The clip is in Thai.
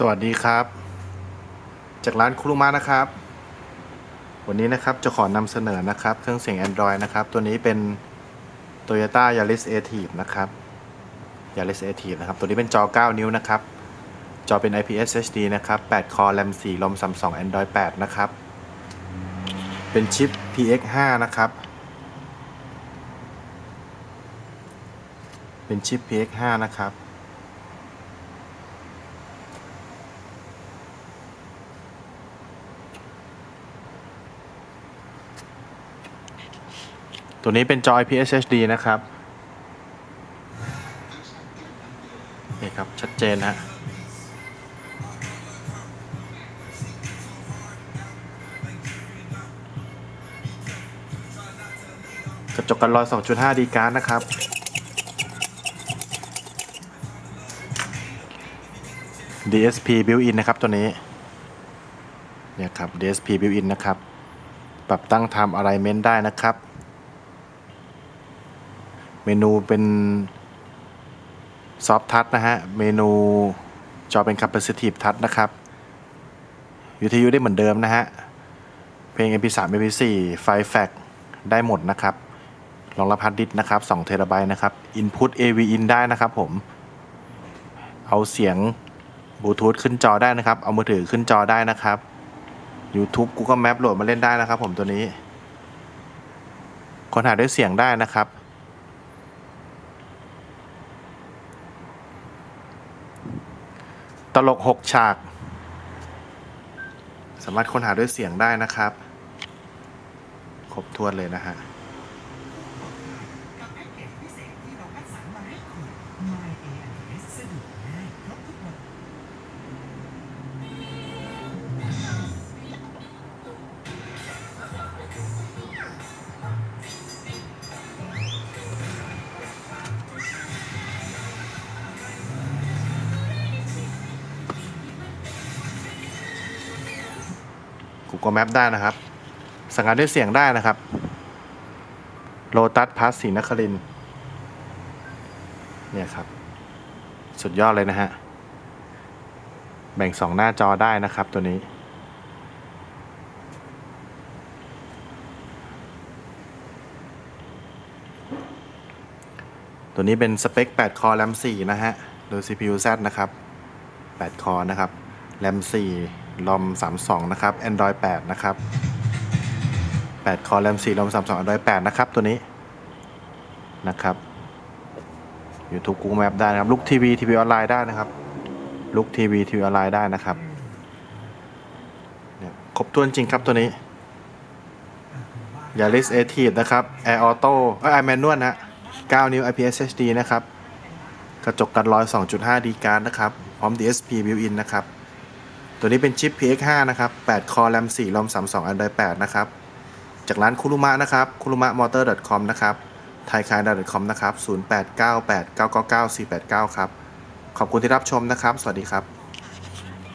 สวัสดีครับจากร้านคุรุมะนะครับวันนี้นะครับจะขอนำเสนอนะครับเครื่องเสียง Android นะครับตัวนี้เป็น Toyota Yaris Active นะครับ Yaris Active นะครับตัวนี้เป็นจอ 9 นิ้วนะครับจอเป็น IPS HD นะครับ8 คอ RAM 4 ROM 32 Android 8 นะครับเป็นชิป PX5 นะครับเป็นชิป PX5 นะครับตัวนี้เป็นจอ IPS HD นะครับนี่ครับชัดเจนฮะกระจกกันรอย 2.5 ดีการ์ดนะครับ DSP built-in นะครับตัวนี้เนี่ยครับ DSP built-in นะครับปรับตั้ง Time Alignment ได้นะครับเมนูเป็น Soft Touch นะฮะเมนูจอเป็น Capacitive Touch นะครับวิทยุได้เหมือนเดิมนะฮะเพลง MP3 MP4 ไฟล์แฟกได้หมดนะครับรองรับฮาร์ดดิสก์นะครับ2 TB นะครับ Input AV in ได้นะครับผมเอาเสียงบลูทูธขึ้นจอได้นะครับเอามือถือขึ้นจอได้นะครับ YouTube Google Map โหลดมาเล่นได้นะครับผมตัวนี้ค้นหาด้วยเสียงได้นะครับตลก6 ฉากสามารถค้นหาด้วยเสียงได้นะครับครบถ้วนเลยนะฮะGoogle Map ได้นะครับสั่งงานด้วยเสียงได้นะครับโลตัสพาสศรีนครินทร์เนี่ยครับสุดยอดเลยนะฮะแบ่ง2 หน้าจอได้นะครับตัวนี้ตัวนี้เป็นสเปค8 คอ RAM 4 นะฮะโดย CPU Z นะครับ8 คอนะครับ RAM 4 ROM 32 นะครับ Android 8 นะครับ8 คอ RAM 4 ROM 32 Android 8 นะครับตัวนี้นะครับ YouTube Google Map ได้นะครับลุกทีวีทีวีออนไลน์ได้นะครับลุกทีวีทีวีออนไลน์ได้นะครับเนี่ยครบถ้วนจริงครับตัวนี้ Yaris Active นะครับ Air Auto Air Manual นะ9 นิ้ว IPS HD นะครับกระจกกันรอย 2.5 ดีการ์ดนะครับพร้อม DSP built-in นะครับตัวนี้เป็นชิป PX5 นะครับ8 คอ RAM 4 ROM 32 Android 8 นะครับจากร้านคุรุมะนะครับkurumamotor.com นะครับthaicar.com นะครับ0898999489ครับขอบคุณที่รับชมนะครับสวัสดีครับ